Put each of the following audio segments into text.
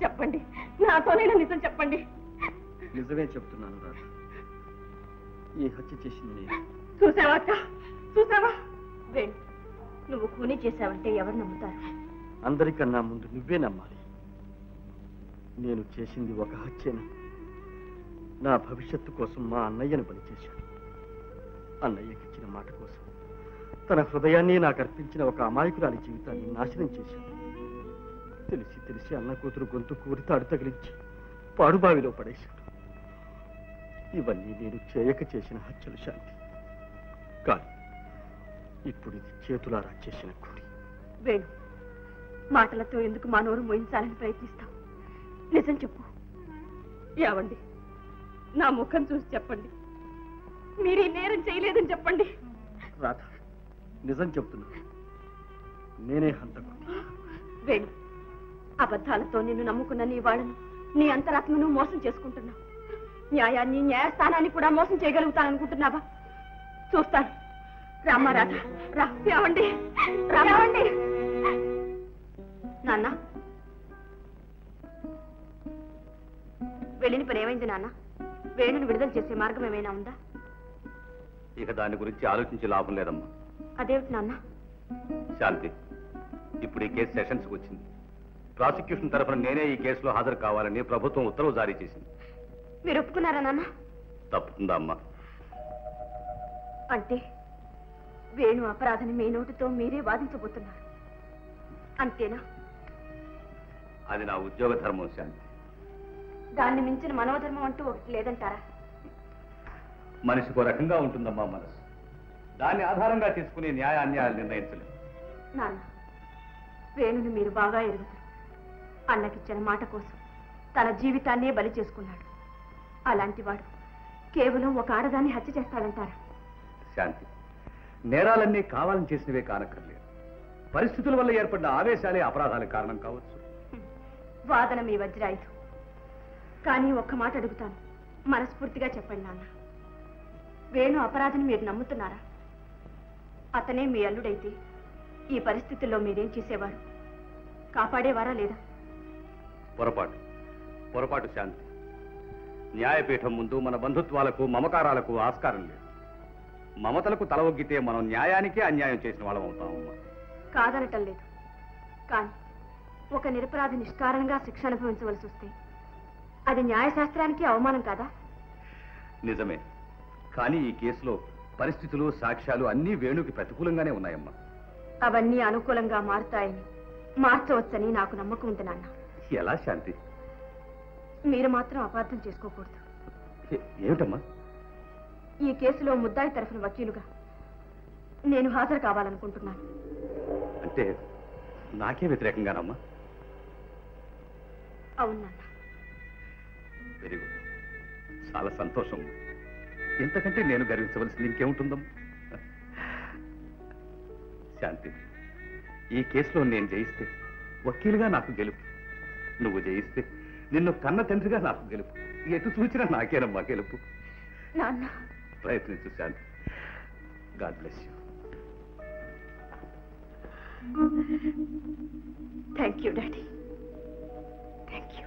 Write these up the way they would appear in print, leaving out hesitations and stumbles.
చెప్పండి, నాతోనైనా నిజం చెప్పండి. నిజమే చెప్తున్నాను రాధ. ఈ హత్య చేసింది నేను. చూసావా అక్క, చూసావా? వేణు, నువ్వు కూని చేశావంటే ఎవరు నమ్ముతారు? అందరికన్నా ముందు నువ్వే నమ్మాలి. నేను చేసింది ఒక హత్యను. నా భవిష్యత్తు కోసం మా అన్నయ్యను బలి చేశాను. అన్నయ్యకిచ్చిన మాట కోసం తన హృదయాన్ని నాకు అర్పించిన ఒక అమాయకురాలి జీవితాన్ని నాశనం చేశాను. తెలిసి తెలిసి అన్న కూతురు గొంతు కూరి తాడు తగిలించి పాడుబావిలో పడేశాడు. ఇవన్నీ నేను చేయక చేసిన హత్యలు శాంతి. కానీ ఇప్పుడు ఇది చేతులారా చేసిన కూలి. వేణు, మాటలతో ఎందుకు మా నోరు మోయించాలని ప్రయత్నిస్తావు? నిజం చెప్పు. ఏవండి, నా ముఖం చూసి చెప్పండి, మీరు ఈ నేరం చేయలేదని చెప్పండి. రాధ, నిజం చెప్తున్నా, నేనే హంతకుడిని. వేణు, అబద్ధాలతో నిన్ను నమ్ముకున్న నీ వాళ్ళను, నీ అంతరాత్మను మోసం చేసుకుంటున్నావు. న్యాయాన్ని, న్యాయస్థానాన్ని కూడా మోసం చేయగలుగుతాననుకుంటున్నావా? చూస్తాను. రామ్మా రాధ, రా. ఏవండి, రావండి. నాన్న, వెళ్ళిన పని ఏమైంది నాన్న? వేణుని విడుదల చేసే మార్గం ఏమైనా ఉందా? ఇక దాని గురించి ఆలోచించే లాభం లేదమ్మా. అదేమిటి నాన్న? శాంతి, ఇప్పుడు ఈ కేసు సెషన్స్కి వచ్చింది. ప్రాసిక్యూషన్ తరఫున నేనే ఈ కేసులో హాజరు కావాలని ప్రభుత్వం ఉత్తర్వు జారీ చేసింది. మీరు ఒప్పుకున్నారా నాన్న? తప్పుతుందా అమ్మా? అంటే వేణు అపరాధని మీ నోటితో మీరే వాదించబోతున్నారు, అంతేనా? అది నా ఉద్యోగ ధర్మం శాంతి. దాన్ని మించిన మనోధర్మం అంటూ ఒకటి లేదంటారా? మనిషికో రకంగా ఉంటుందమ్మా మనసు. దాన్ని ఆధారంగా తీసుకుని న్యాయ అన్యాయాలు నిర్ణయించలేదు. నాన్న, వేణుని మీరు బాగా ఎరుగుతారు. అన్నకిచ్చిన మాట కోసం తన జీవితాన్నే బలి చేసుకున్నాడు. అలాంటి వాడు కేవలం ఒక ఆడదాన్ని హత్య చేస్తాడంటారా? శాంతి, నేరాలన్నీ కావాలని చేసినవే కానక్కర్లేదు. పరిస్థితుల వల్ల ఏర్పడిన ఆవేశాలే అపరాధాలకు కారణం కావచ్చు. వాదన మీ వజ్రాయుధం. కానీ ఒక్క మాట అడుగుతాను, మనస్ఫూర్తిగా చెప్పండి నాన్న. వేణు అపరాధిని మీరు నమ్ముతున్నారా? అతనే మీ అల్లుడైతే ఈ పరిస్థితుల్లో మీరేం చేసేవారు? కాపాడేవారా లేదా? పొరపాటు శాంతి. న్యాయపీఠం ముందు మన బంధుత్వాలకు, మమకారాలకు ఆస్కారం లేదు. మమతలకు తల ఒగ్గితే మనం న్యాయానికే అన్యాయం చేసిన వాళ్ళం అవుతామమ్మా. కాదనటం లేదు, కానీ ఒక నిరపరాధి నిష్కారణంగా శిక్ష అనుభవించవలసి వస్తే అది న్యాయశాస్త్రానికి అవమానం కాదా? నిజమే. కానీ ఈ కేసులో పరిస్థితులు, సాక్ష్యాలు అన్నీ వేణుకి ప్రతికూలంగానే ఉన్నాయమ్మా. అవన్నీ అనుకూలంగా మారుతాయని, మార్చవచ్చని నాకు నమ్మకం ఉంది నాన్న. ఎలా శాంతి? మీరు మాత్రం అపార్థం చేసుకోకూడదు. ఏమిటమ్మా? ఈ కేసులో ముద్దాయి తరఫున వకీలుగా నేను హాజరు కావాలనుకుంటున్నాను. అంటే నాకే వ్యతిరేకంగానమ్మా? అవును నాన్న. Very good. చాలా సంతోషం. ఎంతకంటే నేను గర్వించవలసింది ఇంకేముంటుందమ్మా? శాంతి, ఈ కేసులో నేను జయిస్తే వకీలుగా నాకు గెలుపు, నువ్వు జయిస్తే నిన్ను కన్న తండ్రిగా నాకు గెలుపు. ఎటు చూచినా నాకేనమ్మా గెలుపు. నాన్న, ప్రయత్నించు Shanti. God bless you. Thank you daddy. Thank you.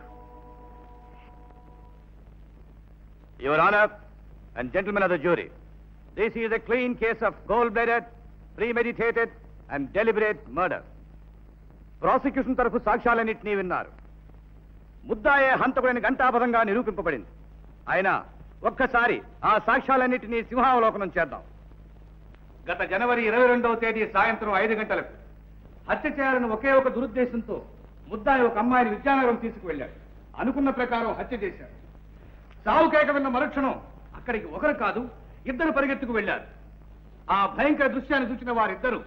Your Honor and gentlemen of the jury, this is a clean case of cold-blooded, premeditated and deliberate murder. Prosecution తరఫు సాక్ష్యాలన్నింటినీ విన్నారు. ముద్దాయే హంతకుడిని ఘంటాపథంగా నిరూపింపబడింది. అయినా ఒక్కసారి ఆ సాక్ష్యాలన్నింటినీ సింహావలోకనం చేద్దాం. గత జనవరి 22వ తేదీ సాయంత్రం 5 గంటలకు హత్య చేయాలని ఒకే ఒక దురుద్దేశంతో ముద్దాయి ఒక అమ్మాయిని విద్యానగరం తీసుకువెళ్ళాడు. అనుకున్న ప్రకారం హత్య చేశాడు. సావు కేక విన్న మరుక్షణం అక్కడికి ఒకరు కాదు, ఇద్దరు పరిగెత్తుకు వెళ్లారు. ఆ భయంకర దృశ్యాన్ని చూసిన వారిద్దరూ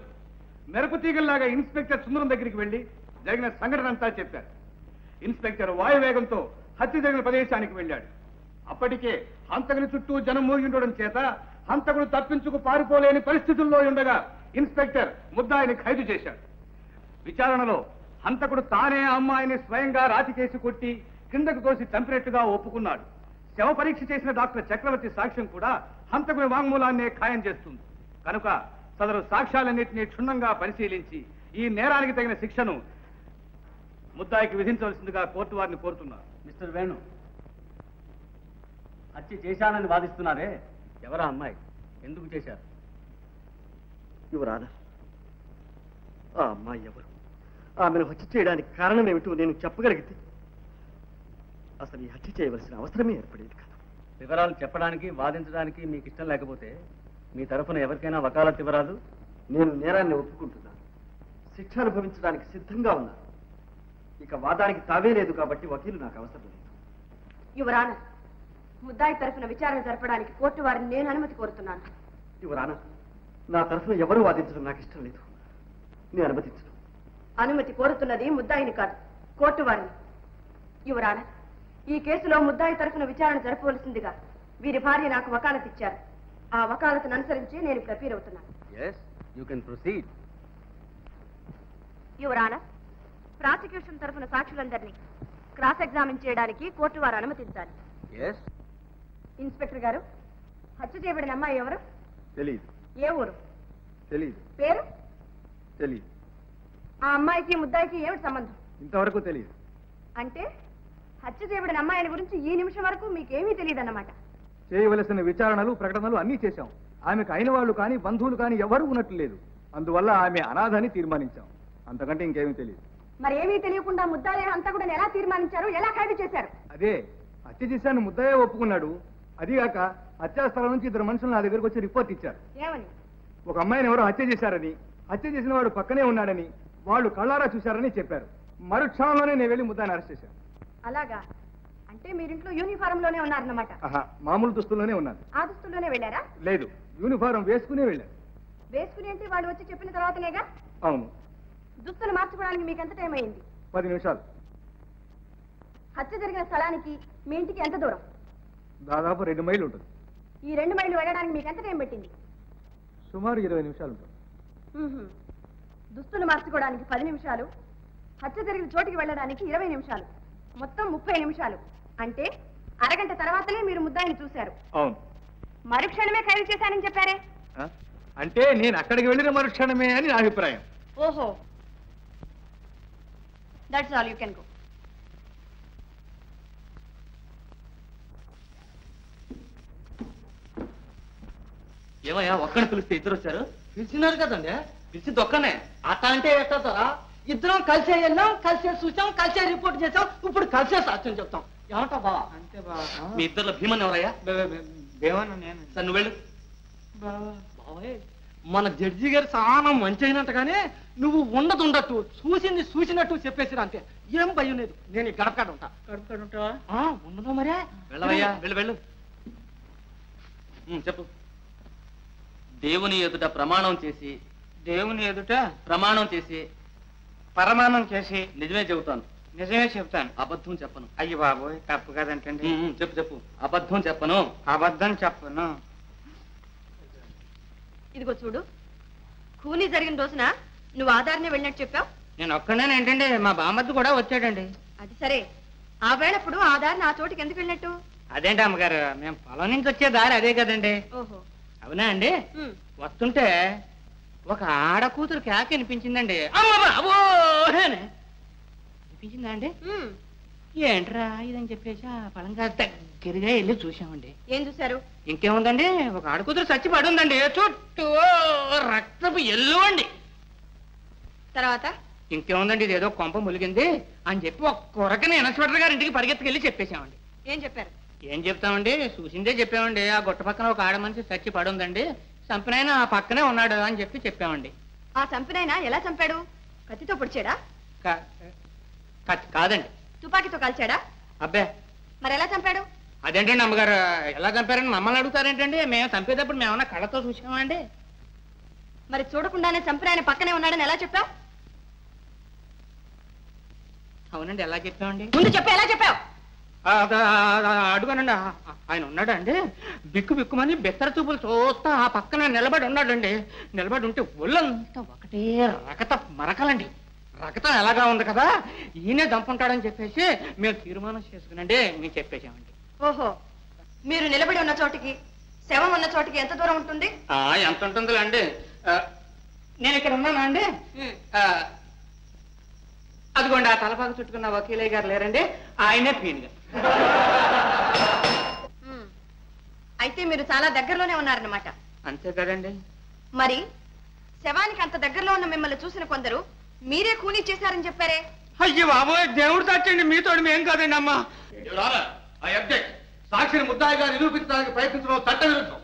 మెరుపు తీగల్లాగా ఇన్స్పెక్టర్ సుందరం దగ్గరికి వెళ్లి జరిగిన సంఘటన అంతా చెప్పారు. ఇన్స్పెక్టర్ వాయువేగంతో హత్య జరిగిన ప్రదేశానికి వెళ్ళాడు. అప్పటికే హంతకుని చుట్టూ జనం మూగి ఉండడం చేత హంతకుడు తప్పించుకు పారిపోలేని పరిస్థితుల్లో ఉండగా ఇన్స్పెక్టర్ ముద్దాయిని ఖైదు చేశాడు. విచారణలో హంతకుడు తానే ఆ అమ్మాయిని స్వయంగా రాతికేసి కొట్టి కిందకు తోసి చంపినట్టుగా ఒప్పుకున్నాడు. శవ పరీక్ష చేసిన డాక్టర్ చక్రవర్తి సాక్ష్యం కూడా హంతకుని వాంగ్మూలాన్నే ఖాయం చేస్తుంది. కనుక సదరు సాక్ష్యాలన్నింటినీ క్షుణ్ణంగా పరిశీలించి ఈ నేరానికి తగిన శిక్షను ముద్దాయికి విధించవలసిందిగా కోర్టు వారిని కోరుతున్నారు. మిస్టర్ వేణు, హత్య చేశానని వాదిస్తున్నారే, ఎవరా అమ్మాయి, ఎందుకు చేశారు? యువరానా, ఆ అమ్మాయి ఎవరు, ఆమెను హత్య చేయడానికి కారణం ఏమిటో నేను చెప్పగలిగితే అసలు ఈ హత్య చేయవలసిన అవసరమే ఏర్పడేది కాదు. వివరాలు చెప్పడానికి వాదించడానికి మీకు ఇష్టం లేకపోతే మీ తరఫున ఎవరికైనా వకాలత్ ఇవ్వరాదు? నేను నేరాన్ని ఒప్పుకుంటున్నాను, శిక్ష అనుభవించడానికి సిద్ధంగా ఉన్నాను. ఇక వాదానికి తావే లేదు కాబట్టి వకీలు నాకు అవసరం లేదు. యువరానా, ముద్దాయి తరఫున విచారణ జరపడానికి కోర్టు వారిని నేను అనుమతి కోరుతున్నాను. యువరానా, నా తరఫున ఎవరు వాదించడం నాకు ఇష్టం లేదు, నేను అనుమతించను. అనుమతి కోరుతున్నది ముద్దాయిని కాదు, కోర్టు వారిని. యువరానా, ఈ కేసులో ముద్దాయి తరఫున విచారణ జరపవలసిందిగా వీరి భార్య నాకు వకాలత్ ఇచ్చారు. ఆ వకాలతను అనుసరించి నేను ఇప్పుడు అపీల్ అవుతున్నాను. Yes, you can proceed. Your honour, prosecution తరఫున సాక్షులందరినీ క్రాస్ ఎగ్జామిన్ చేయడానికి కోర్టు వారు అనుమతించాలి. Yes. ఇన్స్పెక్టర్ గారు, హత్య చేయబడిన అమ్మాయి ఎవరు? తెలియదు. ఏ ఊరు? తెలియదు. పేరు? తెలియదు. ఆ అమ్మాయికి ముద్దాయికి ఏమిటి సంబంధం? ఇంతవరకు తెలియదు. అంటే హత్య చేయబడిన అమ్మాయిని గురించి ఈ నిమిషం వరకు మీకేమీ తెలియదన్నమాట. చేయవలసిన విచారణలు ప్రకటనలు అన్నీ చేశాం. ఆమెకు అయిన వాళ్ళు కానీ బంధువులు కానీ ఎవరూ ఉన్నట్లు లేదు. అందువల్ల ఆమె అనాథని తీర్మానించాం. అంతకంటే ఇంకేమీ తెలియదు. మరి ఏమీ తెలియకుండా ముద్దాయి హంతకుడిని ఎలా తీర్మానించారు, ఎలా ఖైదు చేశారు? అదే హత్య చేశాను ముద్దయ్య ఒప్పుకున్నాడు. అదిగాక హత్యాస్థలం నుంచి ఇద్దరు మనుషులు నా దగ్గరకు వచ్చి రిపోర్ట్ ఇచ్చారు. ఏమని? ఒక అమ్మాయిని ఎవరో హత్య చేశారని, హత్య చేసిన వాడు పక్కనే ఉన్నాడని, వాళ్ళు కళ్ళారా చూశారని చెప్పారు. మరుక్షణంలోనే నేను వెళ్ళి ముద్దాయిని అరెస్ట్ చేశాను. అలాగా? అంటే మీరింట్లో యూనిఫారం లోనే ఉన్నారన్నమాట. మామూలు దుస్తుల్లోనే ఉన్నాను. ఆ దుస్తుల్లోనే వెళ్ళారా? లేదు, యూనిఫారం వేసుకునే వెళ్ళాను. వేసుకుని అంటే వాళ్ళు వచ్చి చెప్పిన తర్వాతనేగా? అవును. దుస్తులు మార్చుకోవడానికి మీకు ఎంత టైం అయింది? 10 నిమిషాలు. హత్య జరిగిన స్థలానికి మీ ఇంటికి ఎంత దూరం? దాదాపు 2 మైళ్ళు ఉంటుంది. ఈ 2 మైళ్ళు వెళ్ళడానికి మీకు ఎంత టైం పట్టింది? సుమారు 20 నిమిషాలు ఉంటుంది. దుస్తులు మార్చుకోవడానికి 10 నిమిషాలు, హత్య జరిగిన చోటికి వెళ్ళడానికి 20 నిమిషాలు, మొత్తం 30 నిమిషాలు. అంటే అరగంట తర్వాతనే మీరు ముద్దాయిని చూశారు. అవును. మరుక్షణమే ఖైదు చేశానని చెప్పారే? అంటే నేను అక్కడికి వెళ్ళిన మరుక్షణమే అని నా అభిప్రాయం. ఓహో, that's all, you can go. ఏమయ్యా, ఒక్కడిని పిలిస్తే ఇద్దరు వచ్చారు? పిలిచినారు కదండి, పిలిచి దొక్కనే. అట్లా అంటే ఎట్టారా? ఇద్దరం కలిసే వెళ్ళాం, కలిసే చూసాం, కలిసే రిపోర్ట్ చేసాం, ఇప్పుడు కలిసే సాక్ష్యం చెప్తాం. ఏమంటా బావా? అంతే బావా. మీ ఇద్దరు భీమన్ ఎవరయ్యా? దేవన్న నేను. సార్ నువ్వు వెళ్ళు. బావే, మన జడ్జి గారు చాలా మంచి అయినట్టుగానే నువ్వు ఉండదు చూసింది చూసినట్టు చెప్పేసిరా అంతే. ఏం భయం లేదు. నేను ఈ గడపకాడ ఉంటా. గడపకాడ ఉంటావా? ఉండదు మరే. వెళ్ళవయ్యా, వెళ్ళు వెళ్ళు. చెప్పు. దేవుని ఎదుట ప్రమాణం చేసి, దేవుని ఎదుట ప్రమాణం చేసి, పరమాణం చేసి నిజమే చెబుతాను. నిజమే చెప్తాను, అబద్ధం చెప్పను. అయ్యి బాబోయ్, తప్పు కదంటండి. చెప్పు చెప్పు. అబద్ధం చెప్పను. అబద్ధం చెప్పను. ఇదిగో చూడు, కూలీ జరిగిన రోజున నువ్వు ఆధారనే వెళ్ళినట్టు చెప్పావు. నేను ఒక్కడేనేంటండి, మా బామ్మద్దు కూడా వచ్చాడండి. అది సరే, ఆ వేళప్పుడు ఆధారని ఆ చోటికి ఎందుకు వెళ్ళినట్టు? అదేంటి అమ్మగారు, మేము పొలం నుంచి వచ్చే దారి అదే కదండి. ఓహో, అవునా అండి? వస్తుంటే ఒక ఆడ కూతురు కేక వినిపించిందండి. వినిపించిందా అండి? ఏంట్రా ఇదని చెప్పేసి ఆ పొలంగా దగ్గరగా వెళ్ళి చూసామండి. ఏం చూశారు? ఇంకేముందండి, ఒక ఆడ కూతురు చచ్చి పడి ఉందండి, చుట్టూ రక్తపు ఎల్లు అండి. తర్వాత ఇంకేముందండి, ఇదేదో కొంప ములిగింది అని చెప్పి ఒక కొరకని ఇన్స్పెక్టర్ గారి ఇంటికి పరిగెత్తుకెళ్ళి చెప్పేశామండి. ఏం చెప్పారు? ఏం చెప్తామండి, చూసిందే చెప్పామండి. ఆ గుట్ట పక్కన ఒక ఆడ మనిషి చచ్చి పడి ఉందండి, చంపినాయన ఆ పక్కనే ఉన్నాడు అని చెప్పి చెప్పామండి. ఆ చంపినైనా ఎలా చంపాడు? కత్తితో పొడిచాడా? కాదండి, తుపాకీతో కాల్చాడా? అబ్బే, మరి ఎలా చంపాడు? అదేంటండి అమ్మగారు, ఎలా చంపారని మమ్మల్ని అడుగుతారేంటండి? మేము చంపేటప్పుడు మేమన్నా కళ్ళతో చూసామండి. మరి చూడకుండానే చంపినాయన పక్కనే ఉన్నాడని ఎలా చెప్పావు? అవునండి, ఎలా చెప్పామండి? ముందు చెప్పు, ఎలా చెప్పావు? అడుగునండి, ఆయన ఉన్నాడండి, బిక్కు బిక్కుమని బెత్తర చూపులు చూస్తా ఆ పక్కన నిలబడి ఉన్నాడండి. నిలబడి ఉంటే ఒళ్ళంతా ఒకటే రకత మరకలండి. రకతం ఎలాగా ఉంది కదా, ఈయనే చంపుంటాడని చెప్పేసి మేము తీర్మానం చేసుకునండి మేము చెప్పేసామండి. ఓహో, మీరు నిలబడి ఉన్న చోటికి శవం ఉన్న చోటికి ఎంత దూరం ఉంటుంది? ఎంత ఉంటుందిలే అండి. నేను ఇక్కడ ఉన్నానా అండి? అదిగోండి ఆ తలపాకు చుట్టుకున్న వకీలయ్య గారు లేరండి, ఆయనే పీనుగా. అయితే మీరు చాలా దగ్గరలోనే ఉన్నారన్నమాట. అంతే కదండి. మరి శవానికి అంత దగ్గరలో ఉన్న మిమ్మల్ని చూసిన కొందరు మీరే కూనీ చేశారని చెప్పారే? అయ్యో బాబోయ్, దేవుడు తచ్చండి, మీతో మేం కాదండి అమ్మా. సాక్షిని ముద్దాయిగా నిరూపించడానికి ప్రయత్నించడం చట్ట విరుద్ధం.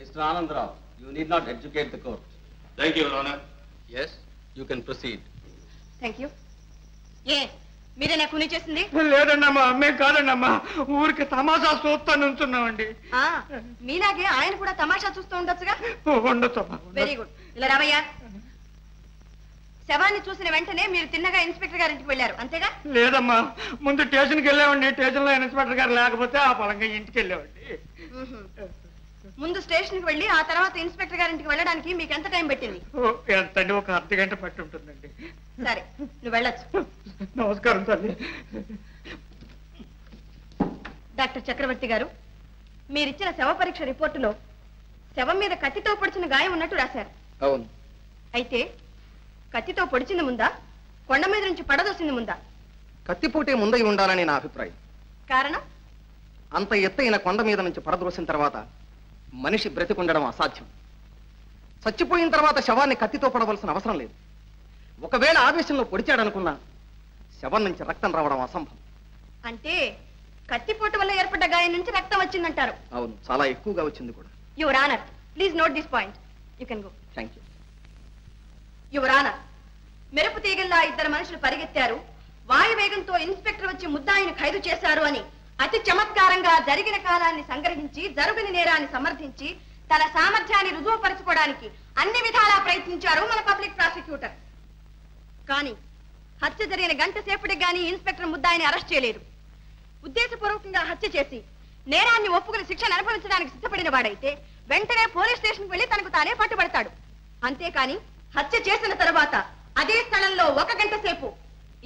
Mister Anandrao, you need not educate the court. Thank you, your honour. Yes, you can proceed. Thank you. ఏ మీరేనా కూనీ చేసింది? లేదండి అమ్మా, మేము కాదండి అమ్మా, ఊరికి తమాషా చూస్తాను ఉంటున్నామండి. మీలాగే ఆయన కూడా తమాషా చూస్తూ ఉండొచ్చుగా. ఉండొచ్చు. Very good. ఇలా రావయ్యా. శవాన్ని చూసిన వెంటనే మీరు తిన్నగా ఇన్స్పెక్టర్ గారింటికి వెళ్ళారు, అంతేగా? లేదమ్మా, ముందు స్టేషన్కి వెళ్ళామండి. స్టేషన్ లో ఇన్స్పెక్టర్ గారు లేకపోతే ఆ పొలంగా ఇంటికి వెళ్ళామండి. ముందు స్టేషన్కి వెళ్ళి ఆ తర్వాత ఇన్స్పెక్టర్ గారింటికి వెళ్ళడానికి మీకు ఎంత టైం పెట్టింది? ఎంతండి, ఒక అర్ధ గంట పట్టి ఉంటుందండి. సరే, నువ్వు వెళ్ళొచ్చు. నమస్కారం తల్లి. డాక్టర్ చక్రవర్తి గారు, మీరిచ్చిన శవ పరీక్ష రిపోర్టులో శవం మీద కత్తితో పొడిచిన గాయం ఉన్నట్టు రాశారు. అవును. అయితే కత్తితో పొడిచింది ముందా, కొండ మీద నుంచి పడదోసింది ముందా? కత్తిపోటే ముందై ఉండాలని నా అభిప్రాయం. కారణం? అంత ఎత్తైన కొండ మీద నుంచి పడద్రోసిన తర్వాత మనిషి బ్రతికుండడం అసాధ్యం. చచ్చిపోయిన తర్వాత శవాన్ని కత్తితో పడవలసిన అవసరం లేదు. ఒకవేళ ఆవేశంలో పొడిచాడనుకున్నా శవం నుంచి రక్తం రావడం అసంభవం. అంటే కత్తిపోటు వల్ల ఏర్పడ్డ గాయం నుంచి రక్తం వచ్చిందంటారు? అవును, చాలా ఎక్కువగా వచ్చింది కూడా. Your honour, please note this point. You can go. Thank you. Your honour, మెరుపు తీగల్లా ఇద్దరు మనుషులు పరిగెత్తారు, వాయువేగంతో ఇన్స్పెక్టర్ వచ్చి ముద్దాయిని ఖైదు చేశారు అని అతి చమత్కారంగా జరిగిన కాలాన్ని సంగ్రహించి జరుగుని నేరాన్ని సమర్థించి తన సామర్థ్యాన్ని రుజువుపరచుకోవడానికి అన్ని విధాలా ప్రయత్నించారు మన పబ్లిక్ ప్రాసిక్యూటర్. కానీ హత్య జరిగిన గంట సేపటికి గానీ ఇన్స్పెక్టర్ ముద్దాయిని అరెస్ట్ చేయలేదు. ఉద్దేశపూర్వకంగా హత్య చేసి నేరాన్ని ఒప్పుకుని శిక్షను అనుభవించడానికి సిద్ధపడిన వాడైతే వెంటనే పోలీస్ స్టేషన్కి వెళ్లి తనకు తానే పట్టుబడతాడు. అంతేకాని హత్య చేసిన తర్వాత అదే స్థలంలో 1 గంట సేపు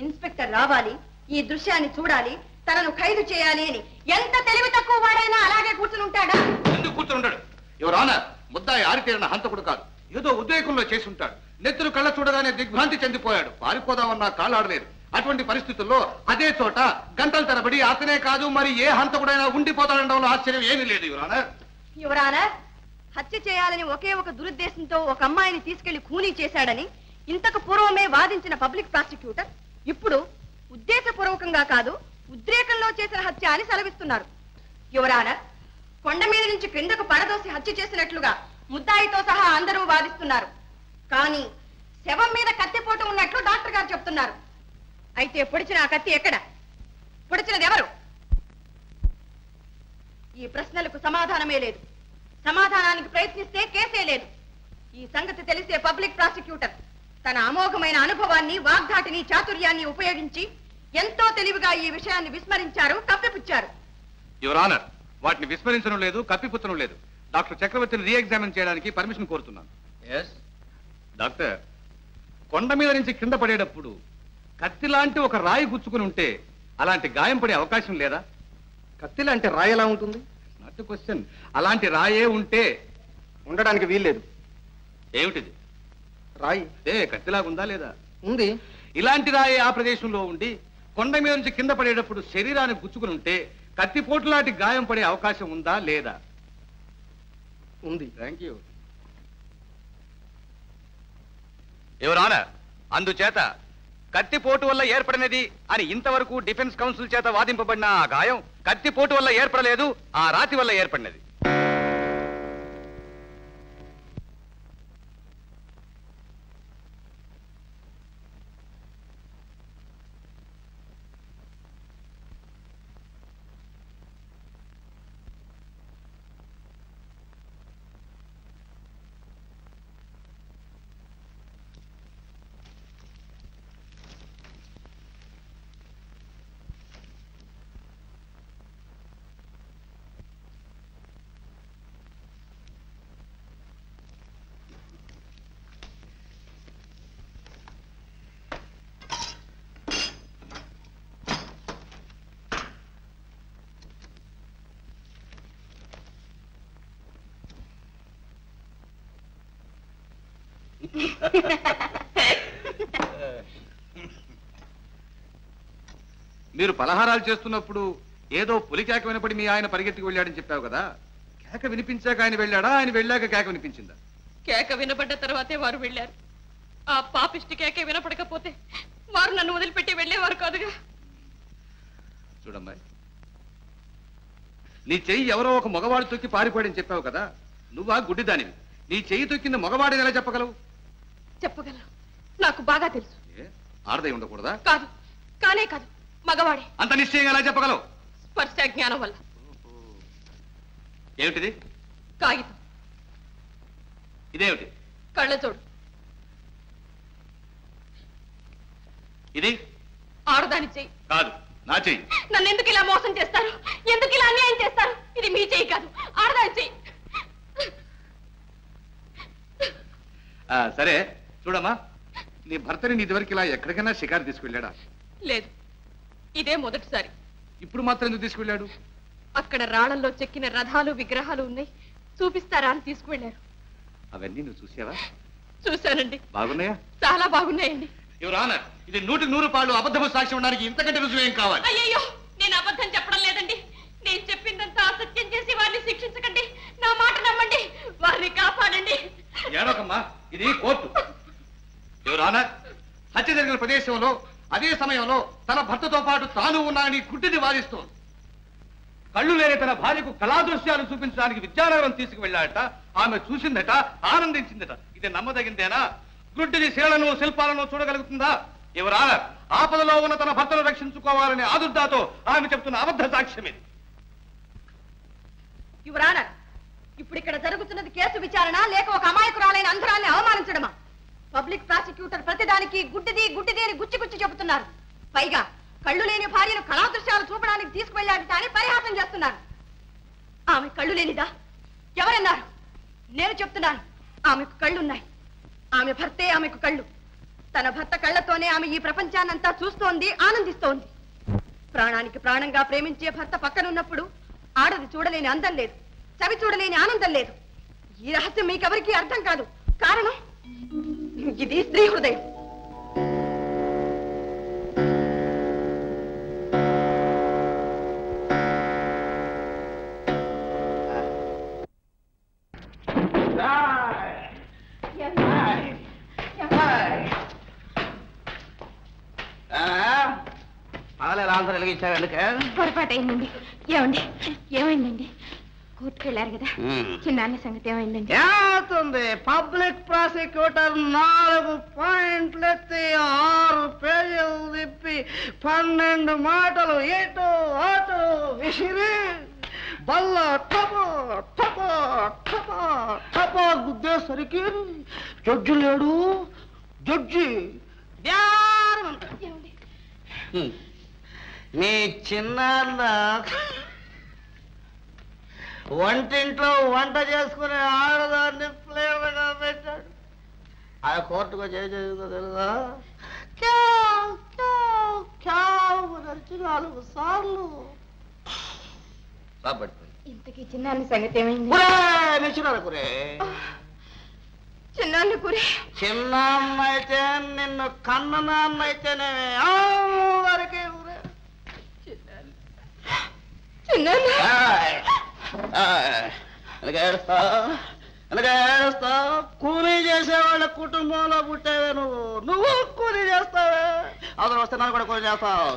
ఇన్స్పెక్టర్ రావాలి, ఈ దృశ్యాన్ని చూడాలి, తనను ఖైదు చేయాలి అని ఎంత తెలివి తక్కువ వాడైనా అలాగే కూర్చుని ఉంటాడా? ఎందుకు కూర్చుని ఉంటాడు? యువర్ ఆనర్, ముద్దాయి ఆరితేరిన హంతకుడు కాదు, ఏదో ఉద్రేకంలో చేసి ఉంటాడు. నెత్తురు కళ్ళ చూడగానే దిగ్భ్రాంతి చెందిపోయాడు, పారిపోదామన్నా కాళ్ళాడలేదు. అటువంటి పరిస్థితుల్లో అదే చోట గంటల తరబడి అతనే కాదు మరి ఏ హంతకుడైనా ఉండిపోతాడనడంలో ఆశ్చర్యం ఏమీ లేదు. యువర్ ఆనర్, హత్య చేయాలని ఒకే ఒక దురుద్దేశంతో ఒక అమ్మాయిని తీసుకెళ్లి ఖూనీ చేశాడని ఇంతకు పూర్వమే వాదించిన పబ్లిక్ ప్రాసిక్యూటర్ ఇప్పుడు ఉద్దేశపూర్వకంగా కాదు ఉద్రేకంలో చేసిన హత్య అని సెలవిస్తున్నారు. యువర్ ఆనర్, కొండ మీద నుంచి క్రిందకు పడదోసి హత్య చేసినట్లుగా ముద్దాయితో సహా అందరూ వాదిస్తున్నారు. కానీ శవం మీద కత్తిపోటు ఉన్నట్లు డాక్టర్ గారు చెప్తున్నారు. అయితే పొడిచిన ఆ కత్తి ఎక్కడ? పొడిచినది ఎవరు? ఈ ప్రశ్నలకు సమాధానమే లేదు. సమాధానానికి ప్రయత్నిస్తే కేసే లేదు. ఈ సంగతి తెలిసే పబ్లిక్ ప్రాసిక్యూటర్ తన అమోఘమైన అనుభవాన్ని, వాగ్ధాటిని, చాతుర్యాన్ని ఉపయోగించి ఎంతో తెలివిగా ఈ విషయాన్ని విస్మరించారు, కప్పిపుచ్చారు. యువర్ ఆనర్, వాటిని విస్మరించడం లేదు, కప్పిపుచ్చడం లేదు. డాక్టర్ చక్రవర్తిని రీఎగ్జామిన్ చేయడానికి పర్మిషన్ కోరుతున్నాను. ఎస్ డాక్టర్, కొండ మీద నుంచి కింద పడేటప్పుడు కత్తి లాంటి ఒక రాయి గుచ్చుకుని ఉంటే అలాంటి గాయం పడే అవకాశం లేదా? కత్తి లాంటి రాయి ఎలా ఉంటుంది? Not question. అలాంటి రాయే ఉంటే ఉండడానికి వీల్లేదు. ఏమిటిది? రాయి కత్తిలాగుందా లేదా? ఉంది. ఇలాంటి రాయి ఆ ప్రదేశంలో ఉండి కొండ మీద నుంచి కింద పడేటప్పుడు శరీరాన్ని గుచ్చుకుని ఉంటే కత్తిపోటు లాంటి గాయం పడే అవకాశం ఉందా లేదా? ఉంది. Thank you. యువర్ ఆనర్, అందుచేత కత్తిపోటు వల్ల ఏర్పడినది అని ఇంతవరకు డిఫెన్స్ కౌన్సిల్ చేత వాదింపబడిన ఆ గాయం కత్తిపోటు వల్ల ఏర్పడలేదు, ఆ రాతి వల్ల ఏర్పడినది. మీరు పలహారాలు చేస్తున్నప్పుడు ఏదో పులి కేక వినపడి మీ ఆయన పరిగెత్తికి వెళ్ళాడని చెప్పావు కదా, కేక వినిపించాక ఆయన వెళ్ళాడా, ఆయన వెళ్ళాక కేక వినిపించిందా? కేక వినపడ్డ తర్వాతే వారు వెళ్ళారు. ఆ పాపిష్టి కేకే వినపడకపోతే వారు నన్ను వదిలిపెట్టి వెళ్ళేవారు కాదుగా. చూడమ్మాయి, నీ చెయ్యి ఎవరో ఒక మగవాడు తొక్కి పారిపోయాడని చెప్పావు కదా, నువ్వా గుడ్డిదానివి. నీ చెయ్యి తొక్కింది మగవాడిని ఎలా చెప్పగలవు? చెప్పగలరు, నాకు బాగా తెలుసు. ఆడదై ఉండకూడదా? కాదు, కానే కాదు, మగవాడే. అంత నిశ్చయంగా ఎలా చెప్పగలవు? స్పర్శ జ్ఞానం వల్ల. ఏమిటిది? కాగితం. ఇదేమిటి? కళ్ళజోడు. ఇది ఆడదాని చెయ్యి. కాదు, నా చెయ్యి. నన్ను ఎందుకు ఇలా మోసం చేస్తారు? ఎందుకు ఇలా అన్యాయం చేస్తారు? ఇది మీ చెయ్యి కాదు, ఆడదాని చెయ్యి. సరే చూడమ్మా, నీ భర్తని ఇదివరకు ఇలా ఎక్కడికైనా షికారు తీసుకెళ్ళాడా? లేదు, ఇదే మొదటిసారి. ఇప్పుడు మాత్రం ఎందుకు తీసుకెళ్ళాడు? అక్కడ రాళ్లలో చెక్కిన రథాలు విగ్రహాలు ఉన్నాయి, చూపిస్తారా అని తీసుకువెళ్ళారు. అవన్నీ నువ్వు చూసావా? చూశానండి. బాగున్నాయా? చాలా బాగున్నాయండి. ఎవరు ఆనర్, ఇది 100% అబద్ధము సాక్ష్యం ఉండడానికి ఇంతకంటే రుజువు ఏం కావాలి? అయ్యయ్యో, నేను అబద్ధం చెప్పడం లేదండి. నేను చెప్పిందంతా అసత్యం చేసి వారిని శిక్షించకండి. నా మాట నమ్మండి, వారిని కాపాడండి. ఏడోకమ్మా, ఇది కోర్టు. ఎవరు ఆనర్, హత్య జరిగిన ప్రదేశంలో అదే సమయంలో తన భర్తతో పాటు తాను ఉన్నానని గుడ్డిని వాదిస్తోంది. కళ్ళు లేని తన భార్యకు కళాదృశ్యాలు చూపించడానికి విద్యానగరం తీసుకువెళ్ళాడట. ఆమె చూసిందట, ఆనందించిందట. ఇది నమ్మదగిందేనా? గుడ్డిని శిలను శిల్పాలను చూడగలుగుతుందా? ఎవరు ఆనర్, ఆపదలో ఉన్న తన భర్తను రక్షించుకోవాలనే ఆదుర్దాతో ఆమె చెప్తున్న అబద్ధ సాక్ష్యం ఇది. యువరానర్, ఇప్పుడు ఇక్కడ జరుగుతున్నది కేసు విచారణ లేక ఒక అమాయకురాలైన అంధరాన్ని అవమానించడమా? పబ్లిక్ ప్రాసిక్యూటర్ ప్రతిదానికి గుడ్డిది గుడ్డిది అని గుచ్చి గుచ్చి చెబుతున్నారు. పైగా కళ్ళు లేని భార్యను కళాదృశ్యాలు చూపడానికి తీసుకువెళ్ళాడు అని పరిహాసం చేస్తున్నారు. ఆమె కళ్ళు లేనిదా? ఎవరన్నారు? నేను చెప్తున్నాను, ఆమెకు కళ్ళున్నాయి. ఆమె భర్తే ఆమెకు కళ్ళు. తన భర్త కళ్ళతోనే ఆమె ఈ ప్రపంచాన్నంతా చూస్తోంది, ఆనందిస్తోంది. ప్రాణానికి ప్రాణంగా ప్రేమించే భర్త పక్కనున్నప్పుడు ఆడది చూడలేని అందం లేదు, చవి చూడలేని ఆనందం లేదు. ఈ రహస్యం మీకెవరికీ అర్థం కాదు. కారణం ఇది స్త్రీ హృదయం. పొరపాటు అయిందండి. ఏమండి, ఏమైందండి? కోర్టుకు వెళ్ళారు కదా, చిన్న సంగతి ఏమైందండి? ఏమవుతుంది? పబ్లిక్ ప్రాసిక్యూటర్ 4 పాయింట్లు ఎత్తి 6 పేజీలు తిప్పి 12 మాటలు ఇటు అటు విసిరి బల్ల టపో టపో టపో టపో గుద్దేసరికి జడ్జి లేడు. జడ్జి మీ చిన్న వంటింట్లో వంట చేసుకునే ఆడదాన్ని ప్లేవగా పెట్టాడు. ఆ కోర్టుకు చేసేదో తెలుసా? 4 సార్లు. ఇంతకీ చిన్నాన్ని సంగతి ఏమైంది? చిన్నాన్ని కురే చిన్నాన్న అయితే నిన్ను కన్న నాన్న అయితేనే అందరికీ కూలీ చేసేవాళ్ళ కుటుంబంలో పుట్టేవే నువ్వు కూలీ చేస్తావే. అవసరం వస్తే నన్ను కూడా కూలీ చేస్తావు.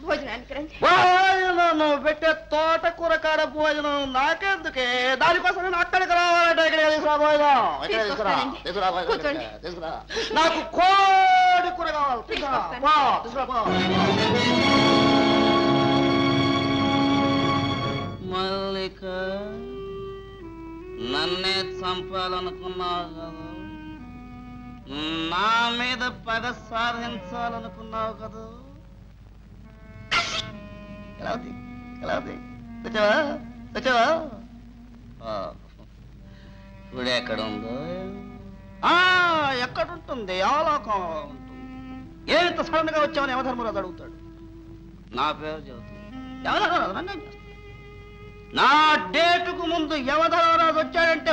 భోజనానికి రండి. నువ్వు పెట్టే తోటకూర కాడ భోజనం నాకెందుకే? దానికోసం నేను అక్కడికి రావాలంటే ఇక్కడ తీసుకురా భోజనం. ఇక్కడ తీసుకురా తీసుకురా. నాకు కోడి కూర కావాలి. తీసుకురా. మల్లిక, నన్నే చంపాలనుకున్నావు కదా, నా మీద పగ సాధించాలనుకున్నావు కదా. ఇప్పుడు ఎక్కడుందో? ఎక్కడుంటుంది? అవలోకం ఉంటుంది. ఏంత సడన్ గా వచ్చామని యమధర్మరాజు అడుగుతాడు. నా పేరు చెబుతాడు. నా డేటుకు ముందు యమధర్మరాజు వచ్చాడంటే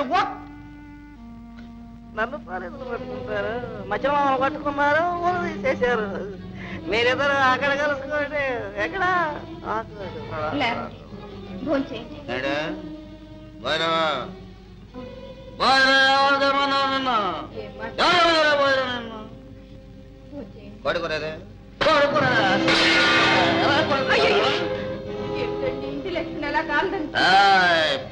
నన్ను పాలేదులు పట్టుకుంటారు, మధ్యలో పట్టుకున్నారు, తీసేశారు. మీరిద్దరు అక్కడ కలుసుకోండి. ఎక్కడ పడుకోరేదే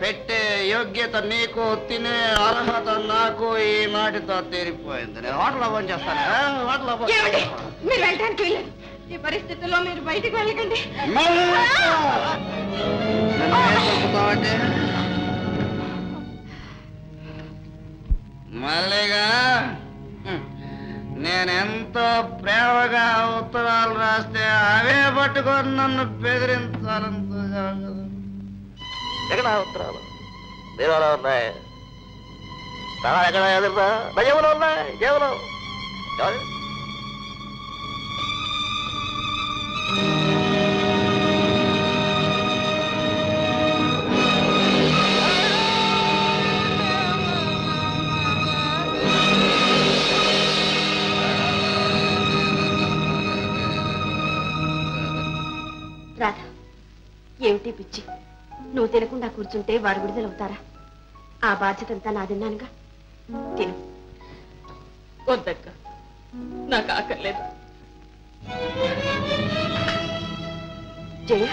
పెట్టే యోగ్యత నీకు, తినే అర్హత నాకు ఈ నాటితో తీరిపోయింది. నేను హోటల్ ఓపెన్ చేస్తాను. మీరు వెళ్ళడానికి వెళ్ళదు. ఈ పరిస్థితుల్లో మీరు బయటికి వెళ్ళకండి. మళ్ళీగా నేనెంతో ప్రేమగా ఉత్తరాలు రాస్తే అవే పట్టుకొని నన్ను బెదిరించాలంత. ఎక్కడ ఉత్తరాలు? బీరువాలో ఉన్నాయి. ఎక్కడ ఎదురుతా? జేబులో ఉన్నాయి. జేబులో రాధా, ఏమిటి పిచ్చి? నువ్వు తినకుండా కూర్చుంటే వారు విడుదలవుతారా? ఆ బాధ్యత అంతా నాదిన్నానుగా. తిను. వద్దక్క, నాకు ఆకర్లేదు. జయ,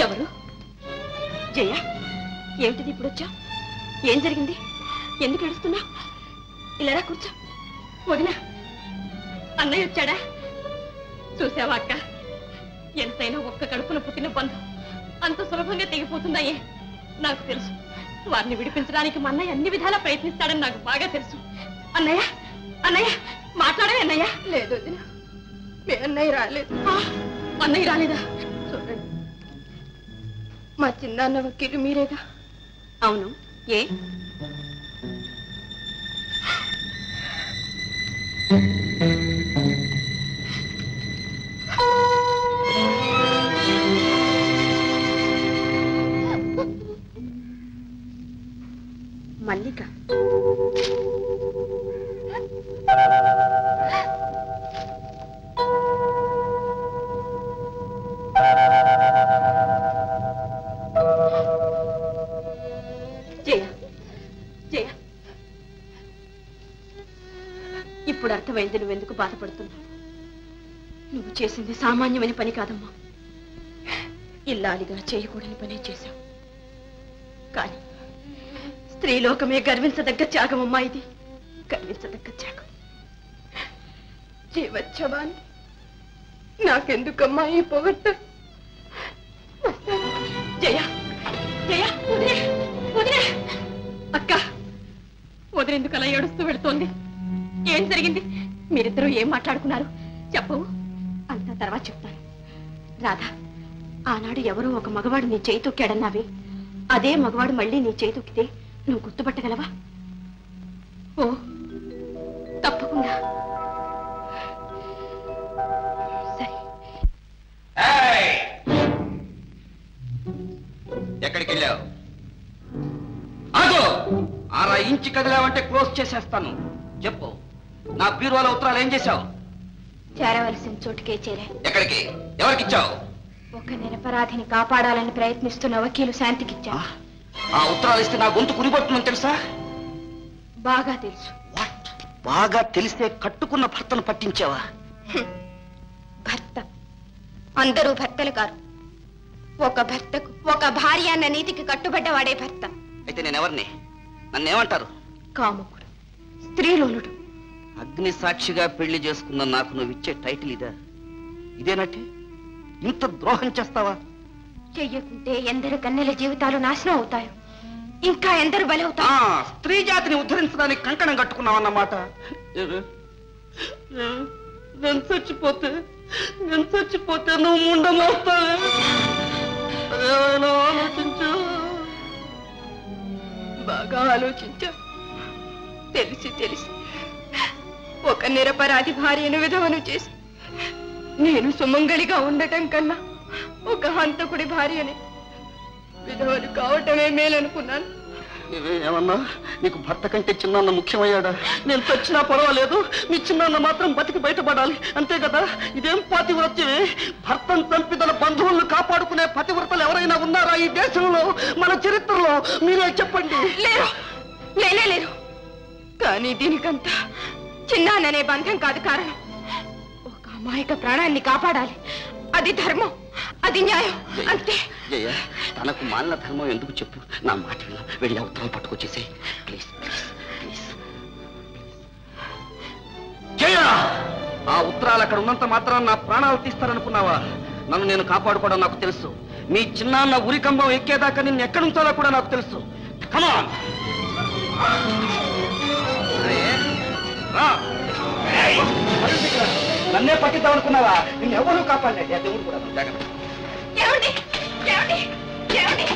ఎవరు? జయ, ఏమిటిది ఇప్పుడు వచ్చా? ఏం జరిగింది? ఎందుకు ఏడుస్తున్నా? ఇలా కూర్చో. వదినా, అన్నయ్య వచ్చాడా? చూసావా అక్క, ఎంతైనా ఒక్క కడుపున పుట్టిన బంధం అంత సులభంగా తెగిపోతుందయ్యే. నాకు తెలుసు, వారిని విడిపించడానికి మా అన్నయ్య అన్ని విధాలా ప్రయత్నిస్తాడని నాకు బాగా తెలుసు. అన్నయ్య, అన్నయ్య మాట్లాడే. అన్నయ్య లేదు వదిన, మీ అన్నయ్య రాలేదు. అన్నయ్య రాలేదా? చూడండి, మా చిన్నాన్న వకీలు మీరేగా? అవును. ఏ? మల్లిక, జయ, జయ, ఇప్పుడు అర్థమైంది నువ్వెందుకు బాధపడుతున్నావు. నువ్వు చేసింది సామాన్యమైన పని కాదమ్మా. ఇల్లాలిగా చేయకూడని పనే చేశావు. కానీ స్త్రీలోకమే గర్వించదగ్గ త్యాగమమ్మా ఇది. గర్వించదగ్గ త్యాగం. జీవచ్చవాన్ని నాకెందుకమ్మా ఈ పొగట్ట? జయ, జయ, వదిలే, వదిలే. అక్క, వదిలేందుకు అలా ఏడుస్తూ వెళుతోంది? ఏం జరిగింది? మీరిద్దరూ ఏం మాట్లాడుకున్నారు? చెప్పవు. అంతా తర్వాత చెప్తాను. రాధా, ఆనాడు ఎవరో ఒక మగవాడు నీ చేయి తొక్కాడన్నావే, అదే మగవాడు మళ్ళీ నీ చేయి తొక్కితే నువ్వు గుర్తుపట్టగలవా? ఓ, తప్పకుండా. సరే. ఎక్కడికి వెళ్ళావు? ఆగో! 6 ఇంచు కదిలావంటే క్లోజ్ చేసేస్తాను. చెప్పు, నా బీరువాల ఉత్తరాలు ఏం చేశావు? చేరవలసిన చోటుకే చేరా. ఎక్కడికి? ఎవరికిచ్చావు? ఒక నిరపరాధిని కాపాడాలని ప్రయత్నిస్తున్న వకీలు శాంతికిచ్చా. ఆ ఉత్తరాలు ఇస్తే నా గొంతు కురిపడుతుందని తెలుసా? బాగా తెలుసు. బాగా తెలిస్తే కట్టుకున్న భర్తను పట్టించావా? భర్త అందరూ భర్తలు కారు. ఒక భర్తకు ఒక భార్య అన్న నీతికి కట్టుబడ్డవాడే భర్త. అయితే నేనెవరిని? నన్నేమంటారు? కాముకుడు, స్త్రీలోనుడు. అగ్ని సాక్షిగా పెళ్లి చేసుకున్న నాకు నువ్వు ఇచ్చే టైటిల్ ఇదా? ఇదేనట్టే? ఇంత ద్రోహం చేస్తావా? చెయ్యకుంటే ఎందరు కన్నెల జీవితాలు నాశనం అవుతాయి. ఇంకా ఎందరు బలవుతా. స్త్రీ జాతిని ఉద్ధరించడానికి కంకణం కట్టుకున్నావన్నమాట. నేను చచ్చిపోతే నువ్వు ముండమోస్తావే. ఆలోచించు. బాగా ఆలోచించా. తెలిసి ఒక నిరపరాధి భార్యను విధవను చేసి నేను సుమంగళిగా ఉండటం కన్నా ఒక హంతకుడి భార్యని విధవలు కావటమే మేలనుకున్నాను. ఏమన్నా నీకు భర్త కంటే చిన్నాన్న ముఖ్యమయ్యాడా? నేను చచ్చినా పర్వాలేదు, మీ చిన్నాన్న మాత్రం బతికి బయటపడాలి, అంతే కదా? ఇదేం పాతివ్రత్యం? భర్తను చంపి తన బంధువులను కాపాడుకునే పతివ్రతలు ఎవరైనా ఉన్నారా ఈ దేశంలో, మన చరిత్రలో? మీరే చెప్పండి. లేరు, లేనే లేరు. కానీ దీనికంతా చిన్నాననే బంధం కాదు కారణం. ఒక అమాయక ప్రాణాన్ని కాపాడాలి, అది ధర్మం, అది న్యాయం, అంతే. జయ, తనకు మాలిన ధర్మం ఎందుకు చెప్పు, నా మాట వెళ్ళి ఉత్తరం పట్టుకొచ్చేసే ప్లీజ్. జయ, ఆ ఉత్తరాలు అక్కడ ఉన్నంత మాత్రం నా ప్రాణాలు తీస్తారనుకున్నావా? నన్ను నేను కాపాడుకోవడం నాకు తెలుసు. మీ చిన్నాన్న ఉరికంబం ఎక్కేదాకా నిన్ను ఎక్కడి ఉంచాలో కూడా నాకు తెలుసు. కమాన్, నన్నే పట్టిద్దాం అనుకున్నావా? నిన్ను ఎవరు కాపాడలేదు, దేవుడు కూడా. జాగ్రత్త. ఏమండి, ఏమండి, ఏమండి?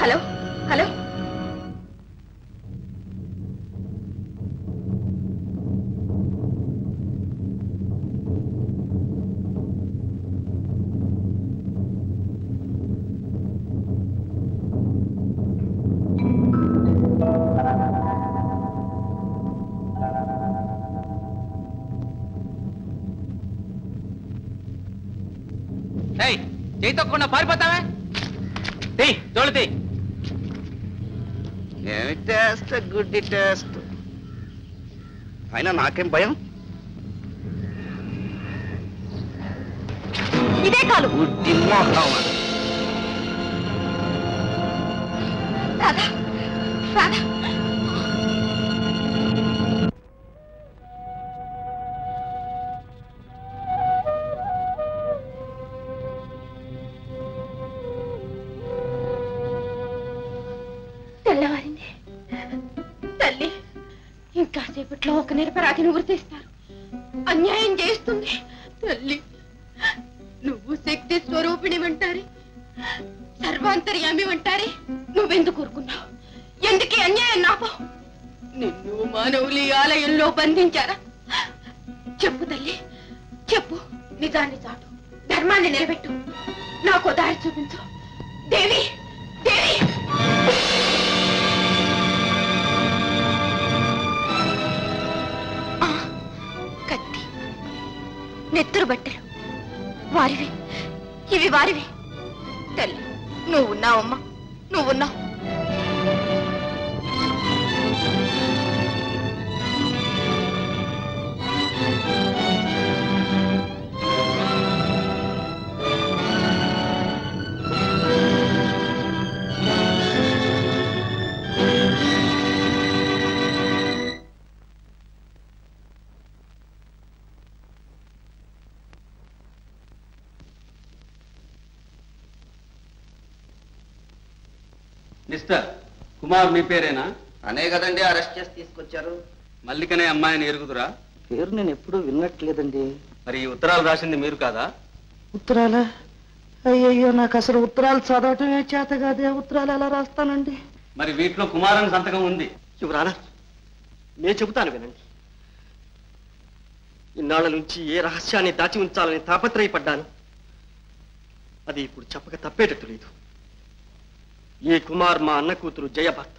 హలో హలో, చేయి తప్పకుండా పారిపోతావే? తోలుతీ. ఏమి టెస్ట్, గుడ్డి టెస్ట్. అయినా నాకేం భయం. ఇదే కాదు. గుడ్డి మోహం. రాధా, రాధా. తెల్లవారింది తల్లి, ఇంకాసేపట్లో ఒక నిరపరాధిని ఉరితీస్తారు. అన్యాయం చేస్తుంది తల్లి. నువ్వు శక్తి స్వరూపిణి అంటారే, సర్వాంతర్యామి అంటారే, నువ్వెందుకు ఊరుకున్నావు? ఎందుకే అన్యాయం నాపో? నిన్ను మానవులు ఈ ఆలయంలో బంధించారా? చెప్పు తల్లి, చెప్పు. నిజాన్ని చాటు, ధర్మాన్ని నిలబెట్టు, నాకు దారి చూపించు. దేవి, దేవి. కత్తి, నెత్తురు బట్టలు వారివి, ఇవి వారివి. తల్లి, నువ్వున్నావమ్మా, నువ్వున్నావు. మిస్టర్ కుమార్ మీ పేరేనా? అనే కదండి అరెస్ట్ చేసి తీసుకొచ్చారు. మల్లికనే అమ్మాయిని ఎరుగుదురా? పేరు నేను ఎప్పుడూ విన్నట్లేదండి. మరి ఈ ఉత్తరాలు రాసింది మీరు కాదా? ఉత్తరాలా? అయ్యయ్యో, నాకు అసలు ఉత్తరాలు చదవటమే చేత కాదే. ఉత్తరాలు ఎలా రాస్తానండి? మరి వీటిలో కుమారన్ సంతకం ఉంది. యువరానా, నేను చెబుతాను వినండి. ఇన్నాళ్ల నుంచి ఏ రహస్యాన్ని దాచి ఉంచాలని తాపత్రయపడ్డాను. అది ఇప్పుడు చెప్పక తప్పేటట్టు లేదు. ఈ కుమార్ మా అన్న కూతురు జయ భర్త.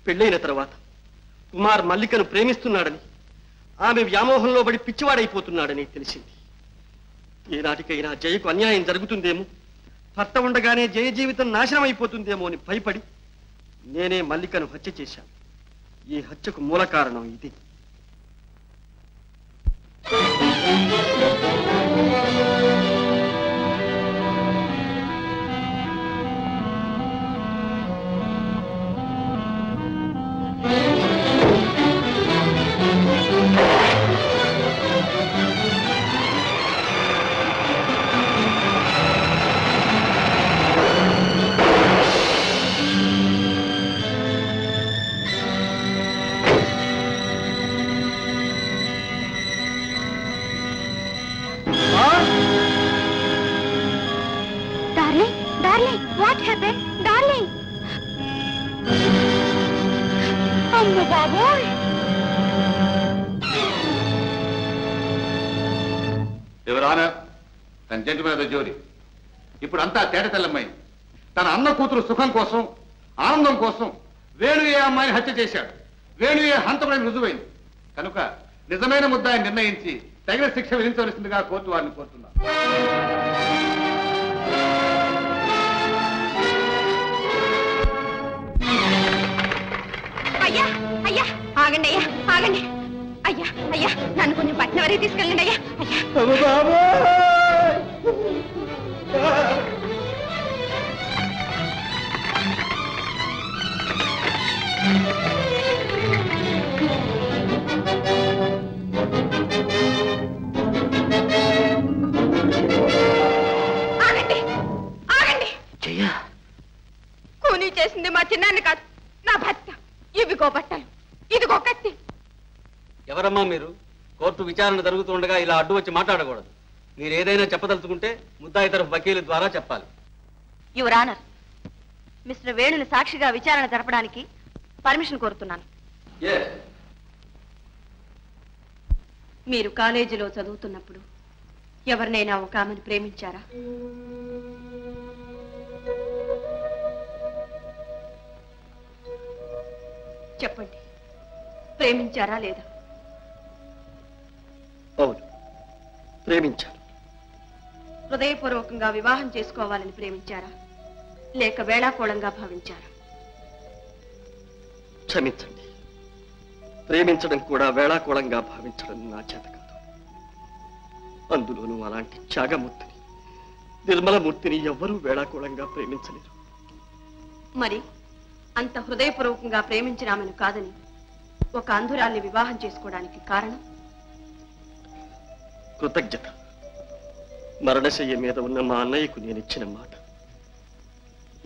పెళ్ళైన తర్వాత కుమార్ మల్లికను ప్రేమిస్తున్నాడని, ఆమె వ్యామోహంలో పడి పిచ్చివాడైపోతున్నాడని తెలిసింది. ఏనాటికైనా జయకు అన్యాయం జరుగుతుందేమో, భర్త ఉండగానే జయ జీవితం నాశనం అయిపోతుందేమో అని భయపడి నేనే మల్లికను హత్య చేశాను. ఈ హత్యకు మూల కారణం ఇది. What happen darling? అమ్మ బాబోయ్! Your honour and gentlemen of the jury, ఇప్పుడు అంతా తేట తెల్లమ్మైంది. తన అన్న కూతురు సుఖం కోసం, ఆనందం కోసం వేణు ఏ అమ్మాయిని హత్య చేశాడు. వేణు ఏ హంతకుడని రుజువైంది కనుక నిజమైన ముద్దాయిని నిర్ణయించి తగిన శిక్ష విధించవలసిందిగా కోర్టు వారిని కోరుతున్నారు. అయ్యా అయ్యా ఆగండి అయ్యా ఆగండి అయ్యా అయ్యా నన్ను కొంచెం పట్టిన వరకు తీసుకెళ్ళండి అయ్యా అయ్యా. ఆగండి ఆగండి. కూనీ చేసింది మా చిన్నాన్ని కాదు, నా భర్త. ఇవిగో బట్టలు, ఇదిగో కత్తి. ఎవరమ్మా మీరు? కోర్టు విచారణ జరుగుతుండగా ఇలా అడ్డు వచ్చి మాట్లాడకూడదు. మీరు ఏదైనా చెప్పదలుచుకుంటే ముద్దాయి తరఫు వకీలు ద్వారా చెప్పాలి. యువర్ ఆనర్, మిస్టర్ వేణుని సాక్షిగా విచారణ జరపడానికి పర్మిషన్ కోరుతున్నాను. మీరు కాలేజీలో చదువుతున్నప్పుడు ఎవరినైనా ఒక ఆమెను ప్రేమించారా? చెప్పండి, ప్రేమించారా లేదా? అవును, ప్రేమించాను. హృదయపూర్వకంగా వివాహం చేసుకోవాలని ప్రేమించారా లేక వేళాకోళంగా భావించారా? క్షమించండి, ప్రేమించడం కూడా వేళాకోళంగా భావించడం నా చేత కాదు. అందులోనూ అలాంటి త్యాగమూర్తిని, నిర్మలమూర్తిని ఎవ్వరూ వేళాకోళంగా ప్రేమించలేరు. మరి అంత హృదయపూర్వకంగా ప్రేమించిన ఆమెను కాదని ఒక అంధురాల్ని వివాహం చేసుకోవడానికి కారణం? కృతజ్ఞత. మరణశయ్య మీద ఉన్న మా అన్నయ్యకు నేను ఇచ్చిన మాట.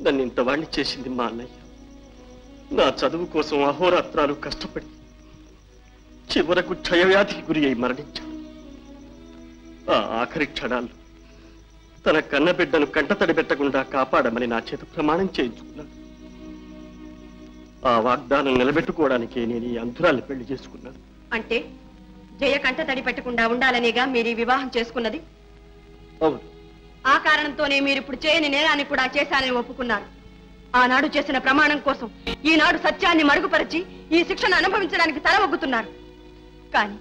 నన్ను ఇంతవాణ్ణి చేసింది మా అన్నయ్య. నా చదువు కోసం అహోరాత్రాలు కష్టపడి చివరకు క్షయవ్యాధికి గురి అయి మరణించాడు. ఆ ఆఖరి క్షణాల్లో తన కన్నబిడ్డను కంటతడి పెట్టకుండా కాపాడమని నా చేత ప్రమాణం చేయించుకున్నాను. ఆ వాగ్దానం నిలబెట్టుకోవడానికే నేను ఈ అంధురాల్ని పెళ్లి చేసుకున్నాను. అంటే జయ కంట తడి పెట్టకుండా ఉండాలనేగా మీరు ఈ వివాహం చేసుకున్నది? అవును. ఆ కారణంతోనే మీరు ఇప్పుడు చేయని నేరాన్ని కూడా చేశానని ఒప్పుకున్నారు. ఆనాడు చేసిన ప్రమాణం కోసం ఈనాడు సత్యాన్ని మరుగుపరిచి ఈ శిక్షను అనుభవించడానికి తల ఒగ్గుతున్నారు. కానీ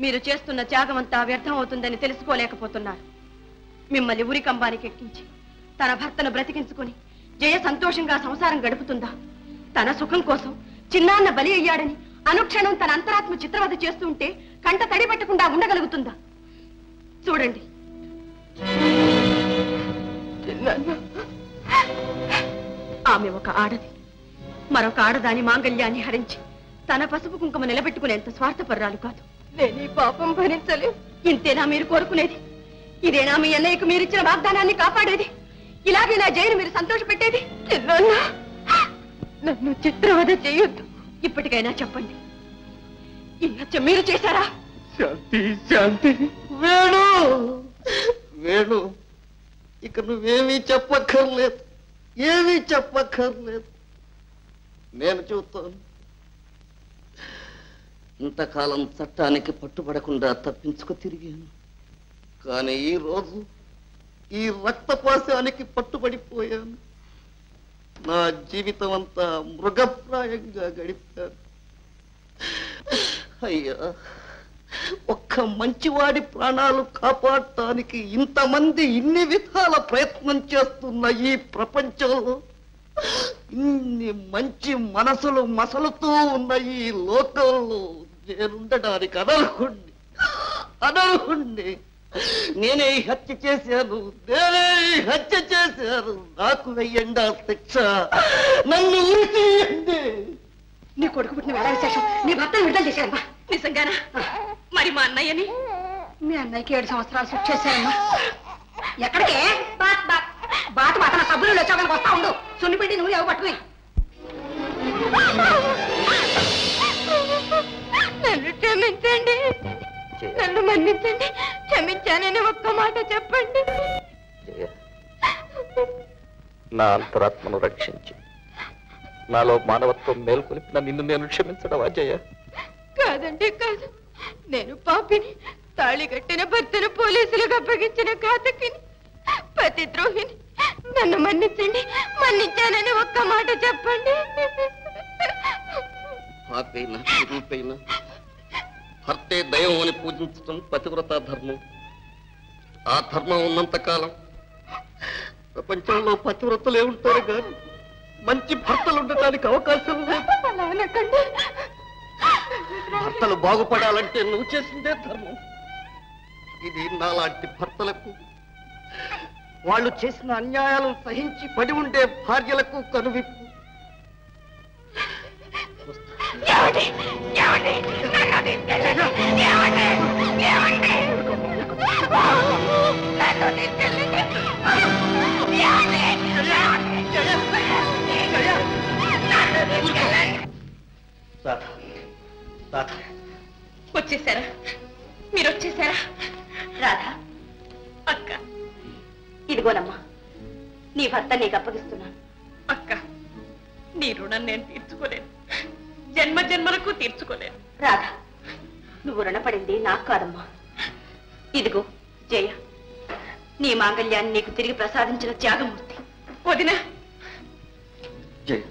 మీరు చేస్తున్న త్యాగమంతా వ్యర్థం అవుతుందని తెలుసుకోలేకపోతున్నారు. మిమ్మల్ని ఉరికంబానికి ఎక్కించి తన భర్తను బ్రతికించుకుని జయ సంతోషంగా సంసారం గడుపుతుందా? తన సుఖం కోసం చిన్నాన్న బలి అయ్యాడని అనుక్షణం తన అంతరాత్మ చిత్రవద చేస్తుంటే కంట తడి పెట్టకుండా ఉండగలుగుతుందా? చూడండి, ఆమె ఒక ఆడది. మరొక ఆడదాని మాంగళ్యాన్ని హరించి తన పసుపు కుంకుమ నిలబెట్టుకునేంత స్వార్థపర్రాలు కాదు. నేను ఈ పాపం భరించలేదు. ఇంతేనా మీరు కోరుకునేది? ఇదేనా మీ అన్నయ్యకు మీరిచ్చిన వాగ్దానాన్ని కాపాడేది? ఇలాగే నా జైలు మీరు సంతోష పెట్టేది? నన్ను చిత్రవద చేయొద్దు. ఇప్పటికైనా చెప్పండి, ఈ హత్య మీరు చేశారా? శాంతి, శాంతి. వేణు, వేణు, ఇక నువ్వేమీ చెప్పక్కర్లేదు, ఏమీ చెప్పక్కర్లేదు. నేను చూస్తాను. ఇంతకాలం చట్టానికి పట్టుబడకుండా తప్పించుకు తిరిగాను. కానీ ఈ రోజు ఈ రక్తపాశానికి పట్టుబడిపోయాను. నా జీవితం అంతా మృగప్రాయంగా గడిపాను. అయ్యా, ఒక్క మంచివాడి ప్రాణాలు కాపాడటానికి ఇంతమంది ఇన్ని విధాల ప్రయత్నం చేస్తున్న ఈ ప్రపంచంలో ఇన్ని మంచి మనసులు మసలుతూ ఉన్న ఈ లోకంలో నేనుండడానికి అనర్హుణ్ణి, అనర్హుణ్ణి. నేనే ఈ హత్య చేశాను, నేనే ఈ హత్య చేశాను. నాకు వెయ్యండి ఆ శిక్ష, నన్ను ఉరి తీయండి. నీ కొడుకు పుట్టిన వేళ విశేషం నీ భర్తను విడుదల చేశారమ్మా. నిజంగానా? మరి మా అన్నయ్యని? మీ అన్నయ్యకి 7 సంవత్సరాలు శిక్ష చేశారమ్మా. ఎక్కడికే? బాట మాత్రం సబ్బులు వచ్చాక వస్తా ఉండు. సున్నిపెట్టి నువ్వు ఎవ పట్టుకుని. నన్ను క్షమించండి, నన్ను మన్నించండి. క్షమించానని ఒక్క మాట చెప్పండి. నా అంతరాత్మను రక్షించి నాలో మానవత్వం మేల్కొలిపిన నిన్ను నేను క్షమించడం అజయ. కాదండి కాదు, నేను పాపిని, తాళి కట్టిన భర్తను పోలీసులకు అప్పగించిన ఘాతకిని, పతిద్రోహిని. నన్ను మన్నించండి, మన్నించానని ఒక్క మాట చెప్పండి. పాపైన రూపైన భర్తే దైవం అని పూజించడం పతివ్రత ధర్మం. ఆ ధర్మం ఉన్నంత కాలం ప్రపంచంలో పతివ్రతలే ఉంటారు కానీ మంచి భర్తలు ఉండటానికి అవకాశం లేదు. భర్తలు బాగుపడాలంటే నువ్వు చేసిందే ధర్మం. ఇది నాలాంటి భర్తలకు, వాళ్ళు చేసిన అన్యాయాలను సహించి పడి ఉండే భార్యలకు కనువిప్పు. వచ్చేసారా? మీరు వచ్చేసారా? రాధా, అక్క, ఇదిగోనమ్మా నీ భర్త నీకు అప్పగిస్తున్నాను. అక్క, నీ రుణం నేను తీర్చుకోలేను, జన్మ జన్మలకు తీర్చుకోలేను. రాధా, నువ్వు రుణపడింది నాకు కాదమ్మా. ఇదిగో జయ, నీ మాంగళ్యాన్ని నీకు తిరిగి ప్రసాదించిన త్యాగమూర్తి. వదినా, జయ,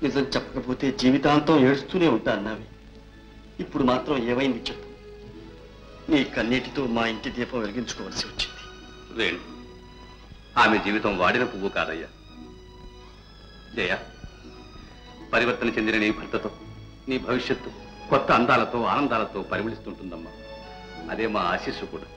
నిజం చెప్పకపోతే జీవితాంతం ఏడుస్తూనే ఉంటా అన్నావి. ఇప్పుడు మాత్రం ఏమైంది చెప్పు. నీ కన్నీటితో మా ఇంటి దీపం వెలిగించుకోవాల్సి వచ్చింది. వేణు, ఆమె జీవితం వాడిన పువ్వు కాదయ్యా. జయ, పరివర్తన చెందిన నీ భర్తతో నీ భవిష్యత్తు కొత్త అందాలతో ఆనందాలతో పరిమళిస్తుంటుందమ్మా. అదే మా ఆశీస్సు కూడా.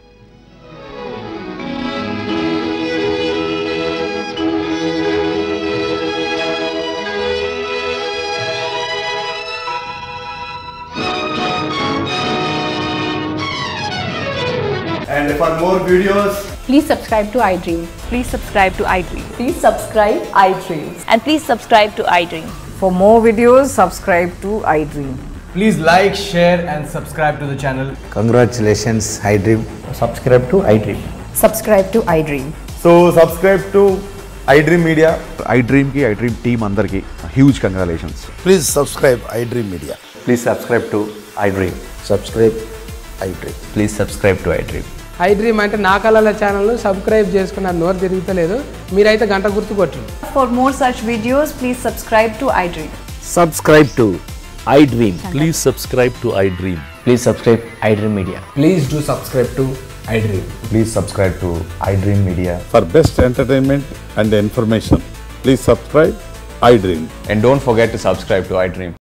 And for more videos, please subscribe to iDream. Please subscribe to iDream. Please subscribe iDream. And please subscribe to iDream. For more videos, subscribe to iDream. please like, share and subscribe to the channel. Congratulations, iDream. Subscribe to iDream. Subscribe to iDream. So subscribe to iDream Media. iDream ki iDream team andarki huge congratulations. Please subscribe iDream Media. Please subscribe to iDream. Subscribe iDream. Please subscribe to iDream. iDream అంటే నా కళల channel subscribe చేసుకున్న నోరు తిరుగుతలేదు, మీరైతే గంట గుర్తు కొట్టండి. For more such videos, please subscribe to iDream. Subscribe to iDream. Please subscribe to iDream. Please subscribe iDream Media. Please do subscribe to iDream. Please subscribe to iDream Media. For best entertainment and information, please subscribe iDream. And don't forget to subscribe to iDream.